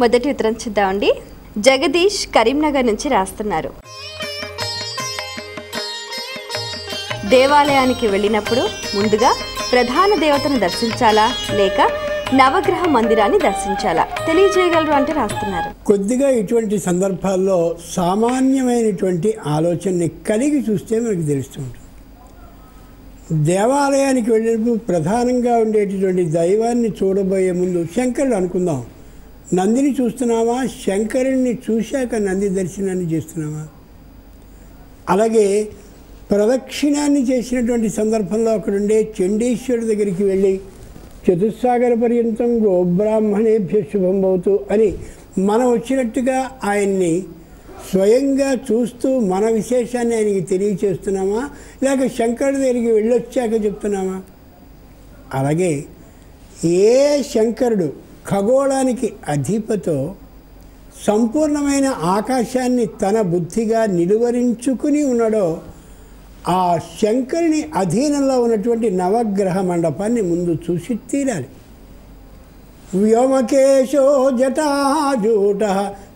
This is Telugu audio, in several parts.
మొదటి ఉత్తరం చూద్దామండి. జగదీష్ కరీంనగర్ నుంచి రాస్తున్నారు. దేవాలయానికి వెళ్ళినప్పుడు ముందుగా ప్రధాన దేవతను దర్శించాలా లేక నవగ్రహ మందిరాన్ని దర్శించాలా తెలియజేయగలరు అంటే రాస్తున్నారు. కొద్దిగా ఇటువంటి సందర్భాల్లో సామాన్యమైనటువంటి ఆలోచనని కలిగి చూస్తే మనకు తెలుస్తుంది. దేవాలయానికి వెళ్ళినప్పుడు ప్రధానంగా ఉండేటటువంటి దైవాన్ని చూడబోయే ముందు శంకరుడు అనుకుందాం. నందిని చూస్తున్నామా, శంకరుడిని చూశాక నంది దర్శనాన్ని చేస్తున్నామా? అలాగే ప్రదక్షిణాన్ని చేసినటువంటి సందర్భంలో అక్కడుండే చండీశ్వరుడి దగ్గరికి వెళ్ళి చతుస్సాగర పర్యంతం గోబ్రాహ్మణేభ్య శుభం భవతు అని మనం వచ్చినట్టుగా ఆయన్ని స్వయంగా చూస్తూ మన విశేషాన్ని ఆయనకి తెలియచేస్తున్నామా, లేక శంకరుడి దగ్గరికి వెళ్ళొచ్చాక చెప్తున్నామా? అలాగే ఏ శంకరుడు ఖగోళానికి అధిపతో సంపూర్ణమైన ఆకాశాన్ని తన బుద్ధిగా నిలువరించుకుని ఉన్నాడో ఆ శంకరుని అధీనంలో ఉన్నటువంటి నవగ్రహ మండపాన్ని ముందు చూసి తీరాలి. వ్యోమకేశో జటాజూట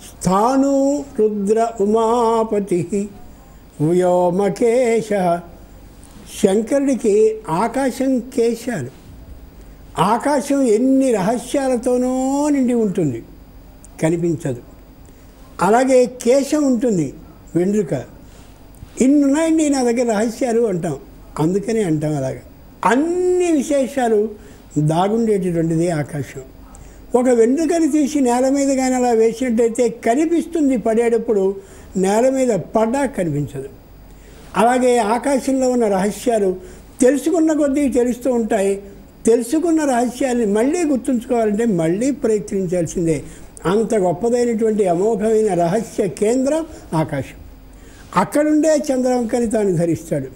స్థాణు రుద్ర ఉమాపతి. వ్యోమకేశ శంకరుడికి ఆకాశం కేశాలు. ఆకాశం ఎన్ని రహస్యాలతోనో నిండి ఉంటుంది, కనిపించదు. అలాగే కేశం ఉంటుంది, వెండ్రుక. ఇన్నున్నాయండి నా దగ్గర రహస్యాలు అంటాం, అందుకని అంటాం. అలాగా అన్ని విశేషాలు దాగుండేటటువంటిది ఆకాశం. ఒక వెంట్రుకని తీసి నేల మీద కానీ అలా వేసినట్టయితే కనిపిస్తుంది, పడేటప్పుడు నేల మీద పడ్డా కనిపించదు. అలాగే ఆకాశంలో ఉన్న రహస్యాలు తెలుసుకున్న కొద్దీ తెలుస్తూ ఉంటాయి. తెలుసుకున్న రహస్యాన్ని మళ్ళీ గుర్తుంచుకోవాలంటే మళ్ళీ ప్రయత్నించాల్సిందే. అంత గొప్పదైనటువంటి అమోఘమైన రహస్య కేంద్రం ఆకాశం. అక్కడుండే చంద్రవంకని తాను ధరిస్తాడు,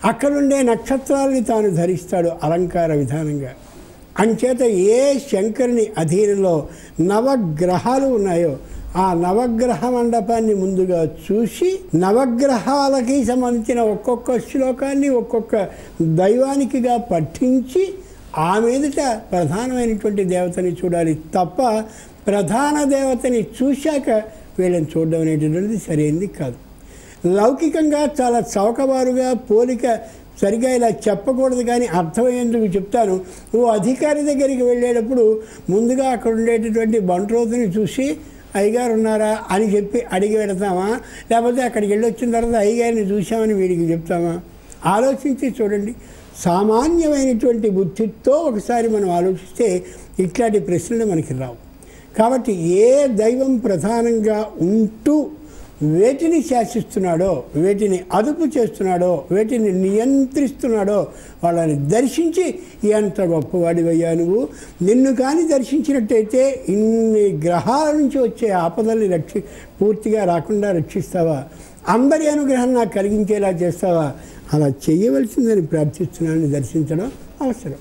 అక్కడుండే నక్షత్రాలని తాను ధరిస్తాడు అలంకార విధానంగా. అంచేత ఏ శంకరుని అధీనంలో నవగ్రహాలు ఉన్నాయో ఆ నవగ్రహ మండపాన్ని ముందుగా చూసి నవగ్రహాలకి సంబంధించిన ఒక్కొక్క శ్లోకాన్ని ఒక్కొక్క దైవానికిగా పఠించి ఆ మీదట ప్రధానమైనటువంటి దేవతని చూడాలి తప్ప ప్రధాన దేవతని చూశాక వీళ్ళని చూడడం అనేటువంటిది సరైనది కాదు. లౌకికంగా చాలా చౌకబారుగా పోలిక సరిగా ఇలా చెప్పకూడదు, కానీ అర్థమయ్యేందుకు చెప్తాను. ఓ అధికారి దగ్గరికి వెళ్ళేటప్పుడు ముందుగా అక్కడ ఉండేటటువంటి బంట్రోతుని చూసి అయ్యగారు ఉన్నారా అని చెప్పి అడిగి వెళతామా, లేకపోతే అక్కడికి వెళ్ళి వచ్చిన తర్వాత అయ్యగారిని చూసామని వీడికి చెప్తామా? ఆలోచించి చూడండి. సామాన్యమైనటువంటి బుద్ధితో ఒకసారి మనం ఆలోచిస్తే ఇట్లాంటి ప్రశ్నలు మనకి రావు. కాబట్టి ఏ దైవం ప్రధానంగా ఉంటూ వేటిని శాసిస్తున్నాడో, వేటిని అదుపు చేస్తున్నాడో, వేటిని నియంత్రిస్తున్నాడో వాళ్ళని దర్శించి ఎంత గొప్పవాడివయ్యా నువ్వు, నిన్ను కానీ దర్శించినట్టయితే ఇన్ని గ్రహాల నుంచి వచ్చే ఆపదల్ని పూర్తిగా రాకుండా రక్షిస్తావా, అందరి అనుగ్రహం నాకు కలిగించేలా చేస్తావా, అలా చేయవలసిందని ప్రార్థిస్తున్నానని దర్శించడం అవసరం.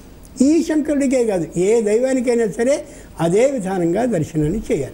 ఈ శంకరుడికే కాదు, ఏ దైవానికైనా సరే అదే విధానంగా దర్శనాన్ని చేయాలి.